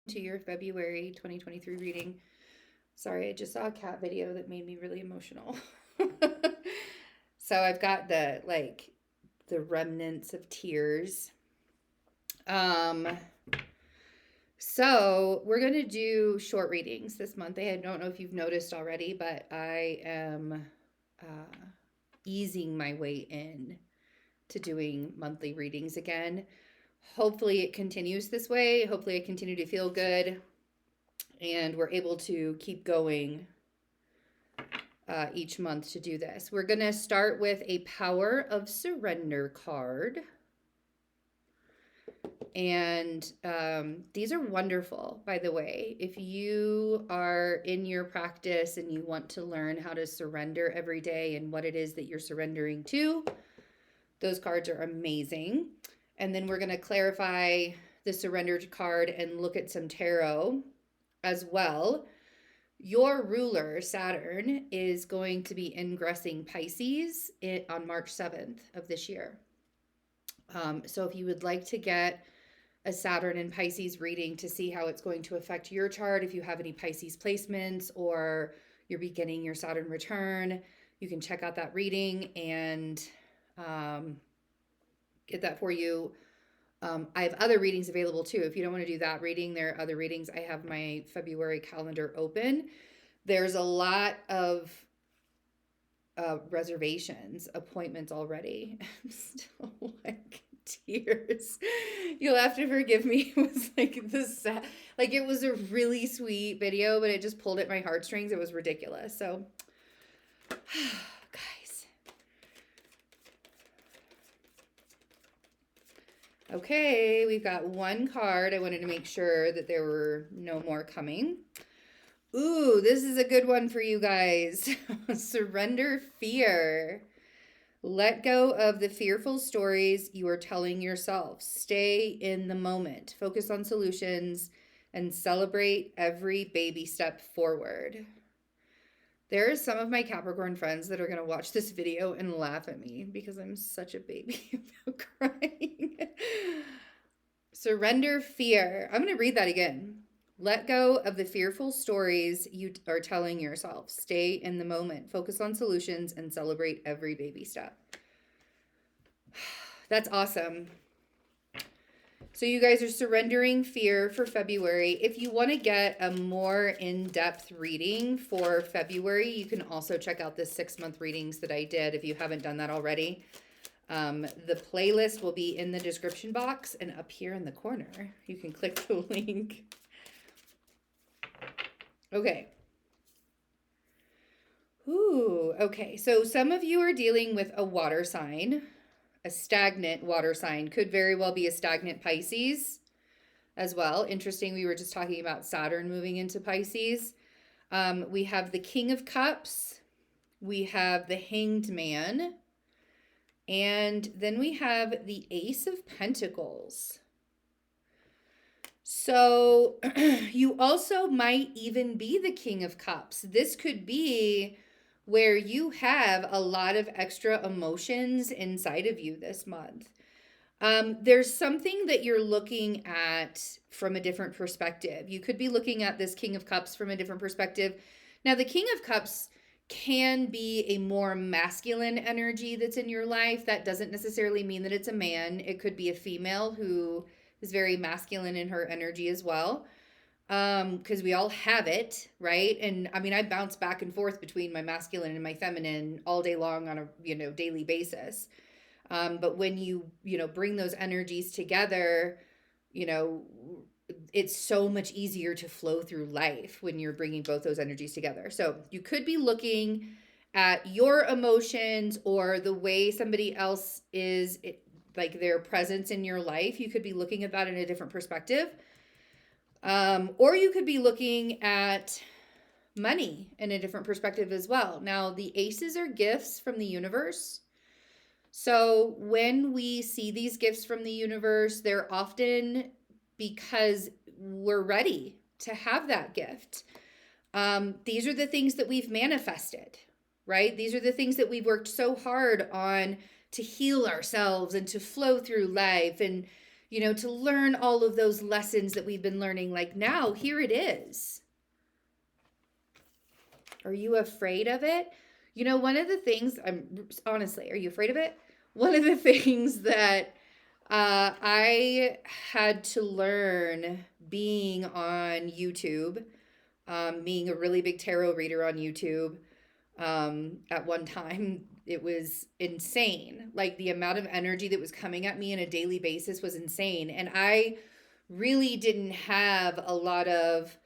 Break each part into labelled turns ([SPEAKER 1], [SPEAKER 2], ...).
[SPEAKER 1] To your February 2023 reading. Sorry, I just saw a cat video that made me really emotional. So I've got the remnants of tears. Um so we're gonna do short readings this month. I don't know if you've noticed already, but I am easing my way in to doing monthly readings again. Hopefully it continues this way. Hopefully I continue to feel good and we're able to keep going each month to do this. We're going to start with a Power of Surrender card. And these are wonderful, by the way. If you are in your practice and you want to learn how to surrender every day and what it is that you're surrendering to, those cards are amazing. And then we're going to clarify the surrender card and look at some tarot as well. Your ruler, Saturn, is going to be ingressing Pisces on March 7th of this year. So if you would like to get a Saturn and Pisces reading to see how it's going to affect your chart, if you have any Pisces placements or you're beginning your Saturn return, you can check out that reading and get that for you. I have other readings available too. If you don't want to do that reading, there are other readings. I have my February calendar open. There's a lot of reservations, appointments already. I'm still like tears. You'll have to forgive me. It was like this, like it was a really sweet video, but it just pulled at my heartstrings. It was ridiculous. So, guys. Okay, we've got one card. I wanted to make sure that there were no more coming. Ooh, this is a good one for you guys. Surrender fear. Let go of the fearful stories you are telling yourself. Stay in the moment. Focus on solutions and celebrate every baby step forward. There are some of my Capricorn friends that are going to watch this video and laugh at me because I'm such a baby about crying. Surrender fear. I'm going to read that again. Let go of the fearful stories you are telling yourself. Stay in the moment. Focus on solutions and celebrate every baby step. That's awesome. So you guys are surrendering fear for February. If you want to get a more in-depth reading for February, you can also check out the 6-month readings that I did if you haven't done that already. The playlist will be in the description box and up here in the corner. You can click the link. Okay. Ooh, okay. So some of you are dealing with a water sign. A stagnant water sign. Could very well be a stagnant Pisces as well. Interesting, we were just talking about Saturn moving into Pisces. We have the King of Cups. We have the Hanged Man. And then we have the Ace of Pentacles. So you also might even be the King of Cups. This could be where you have a lot of extra emotions inside of you this month. There's something that you're looking at from a different perspective. You could be looking at this King of Cups from a different perspective. Now, the King of Cups can be a more masculine energy that's in your life. That doesn't necessarily mean that it's a man. It could be a female who is very masculine in her energy as well. Because we all have it, right? And I mean, I bounce back and forth between my masculine and my feminine all day long on a, daily basis. But when you bring those energies together, it's so much easier to flow through life when you're bringing both those energies together. So you could be looking at your emotions or the way somebody else is, like their presence in your life. You could be looking at that in a different perspective. Or you could be looking at money in a different perspective as well. Now, the aces are gifts from the universe. So when we see these gifts from the universe, they're often because we're ready to have that gift. These are the things that we've manifested, right? These are the things that we've worked so hard on to heal ourselves and to flow through life. And to learn all of those lessons that we've been learning. Like now, here it is. Are you afraid of it? One of the things, honestly, are you afraid of it? One of the things that I had to learn being on YouTube, being a really big tarot reader on YouTube, at one time, it was insane. Like the amount of energy that was coming at me on a daily basis was insane. And I really didn't have a lot of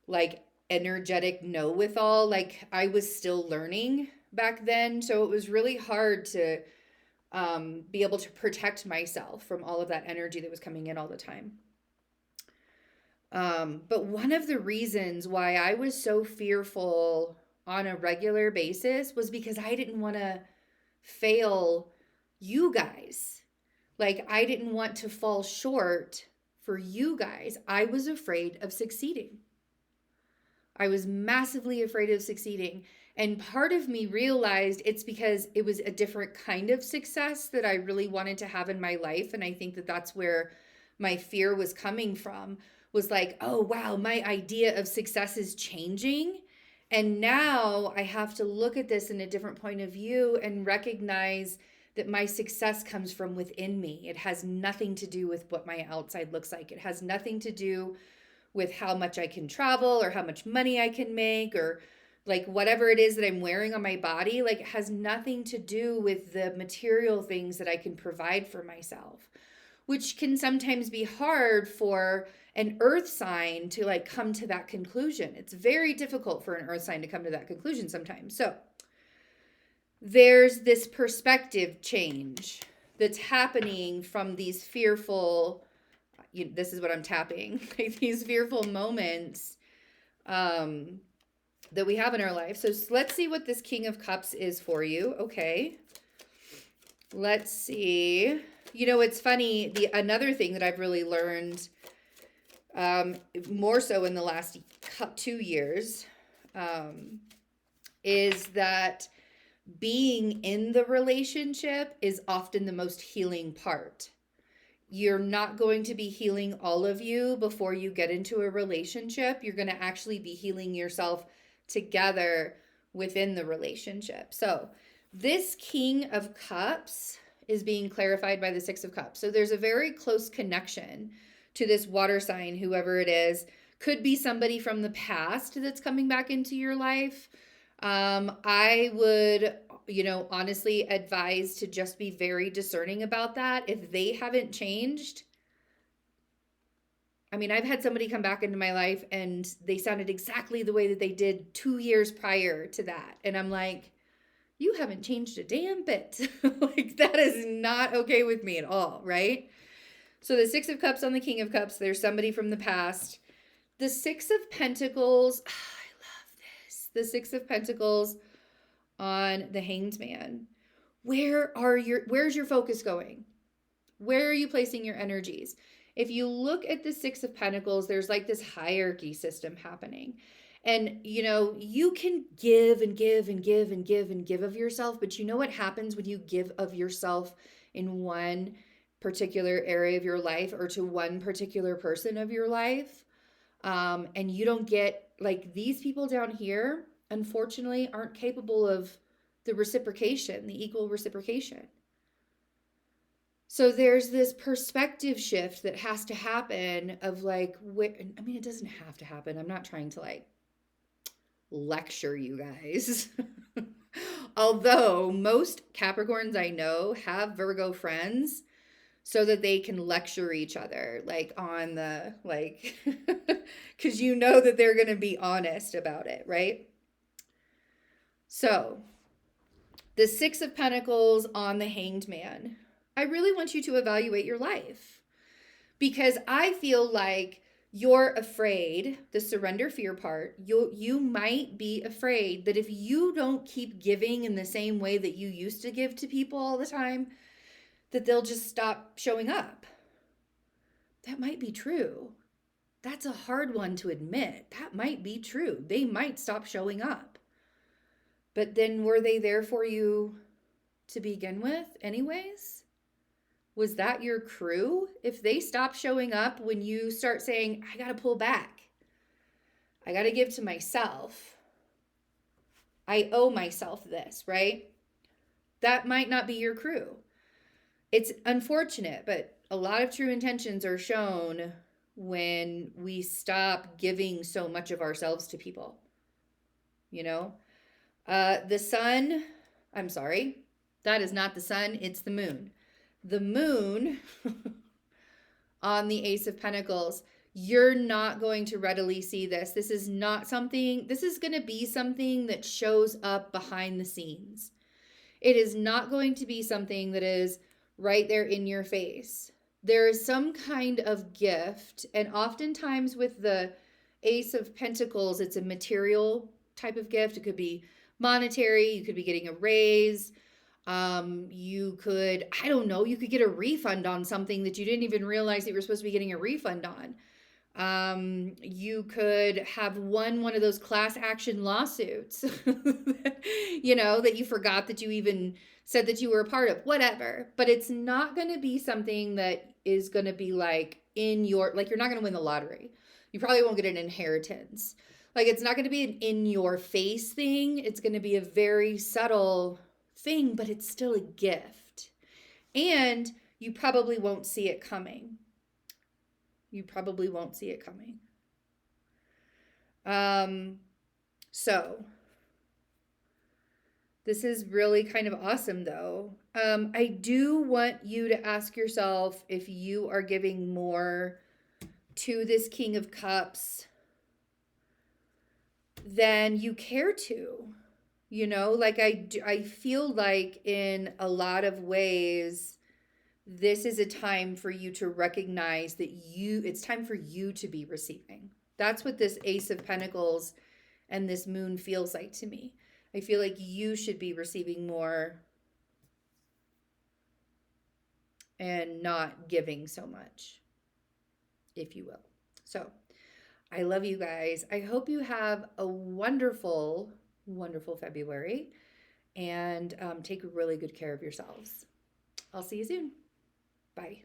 [SPEAKER 1] like energetic know-with-all. Like I was still learning back then. So it was really hard to be able to protect myself from all of that energy that was coming in all the time. But one of the reasons why I was so fearful on a regular basis was because I didn't want to fail you guys. Like, I didn't want to fall short for you guys. I was afraid of succeeding. I was massively afraid of succeeding. And part of me realized it's because it was a different kind of success that I really wanted to have in my life. And I think that that's where my fear was coming from, was like, oh, wow, my idea of success is changing. And now I have to look at this in a different point of view and recognize that my success comes from within me. It has nothing to do with what my outside looks like. It has nothing to do with how much I can travel or how much money I can make or like whatever it is that I'm wearing on my body. Like it has nothing to do with the material things that I can provide for myself, which can sometimes be hard for an earth sign to like come to that conclusion. It's very difficult for an earth sign to come to that conclusion sometimes. So there's this perspective change that's happening from these fearful, this is what I'm tapping, like these fearful moments that we have in our life. So let's see what this King of Cups is for you. Okay. Let's see. It's funny. Another thing that I've really learned more so in the last 2 years is that being in the relationship is often the most healing part. You're not going to be healing all of you before you get into a relationship. You're going to actually be healing yourself together within the relationship. So this King of Cups is being clarified by the Six of Cups. So there's a very close connection to this water sign, whoever it is. Could be somebody from the past that's coming back into your life. I would, honestly advise to just be very discerning about that. If they haven't changed, I've had somebody come back into my life and they sounded exactly the way that they did 2 years prior to that. And I'm like, you haven't changed a damn bit. Like, that is not okay with me at all, right? So the Six of Cups on the King of Cups, there's somebody from the past. The Six of Pentacles, I love this. The Six of Pentacles on the Hanged Man. Where's your focus going? Where are you placing your energies? If you look at the Six of Pentacles, there's like this hierarchy system happening. And, you can give and give and give and give and give of yourself, but you know what happens when you give of yourself in one particular area of your life or to one particular person of your life? And you don't get, like, these people down here, unfortunately, aren't capable of the reciprocation, the equal reciprocation. So there's this perspective shift that has to happen of like, it doesn't have to happen. I'm not trying to like lecture you guys. Although most Capricorns I know have Virgo friends so that they can lecture each other like on the, like, because that they're going to be honest about it, right? So the Six of Pentacles on the Hanged Man. I really want you to evaluate your life because I feel like you're afraid, the surrender fear part, you might be afraid that if you don't keep giving in the same way that you used to give to people all the time, that they'll just stop showing up. That might be true. That's a hard one to admit. That might be true. They might stop showing up. But then were they there for you to begin with anyways? Was that your crew? If they stop showing up when you start saying, I got to pull back, I got to give to myself, I owe myself this, right? That might not be your crew. It's unfortunate, but a lot of true intentions are shown when we stop giving so much of ourselves to people. You know, the sun, I'm sorry, that is not the sun, it's the moon. The moon on the Ace of Pentacles, you're not going to readily see this. This is not something, this is going to be something that shows up behind the scenes. It is not going to be something that is right there in your face. There is some kind of gift, and oftentimes with the Ace of Pentacles, it's a material type of gift. It could be monetary, you could be getting a raise. You could, I don't know, you could get a refund on something that you didn't even realize that you were supposed to be getting a refund on. You could have won one of those class action lawsuits, that you forgot that you even said that you were a part of, whatever. But it's not going to be something that is going to be like you're not going to win the lottery. You probably won't get an inheritance. Like, it's not going to be an in your face thing. It's going to be a very subtle thing, but it's still a gift. And you probably won't see it coming. So this is really kind of awesome though. I do want you to ask yourself if you are giving more to this King of Cups than you care to. I feel like in a lot of ways, this is a time for you to recognize that it's time for you to be receiving. That's what this Ace of Pentacles and this moon feels like to me. I feel like you should be receiving more and not giving so much, if you will. So I love you guys. I hope you have a wonderful, wonderful February, and take really good care of yourselves. I'll see you soon. Bye.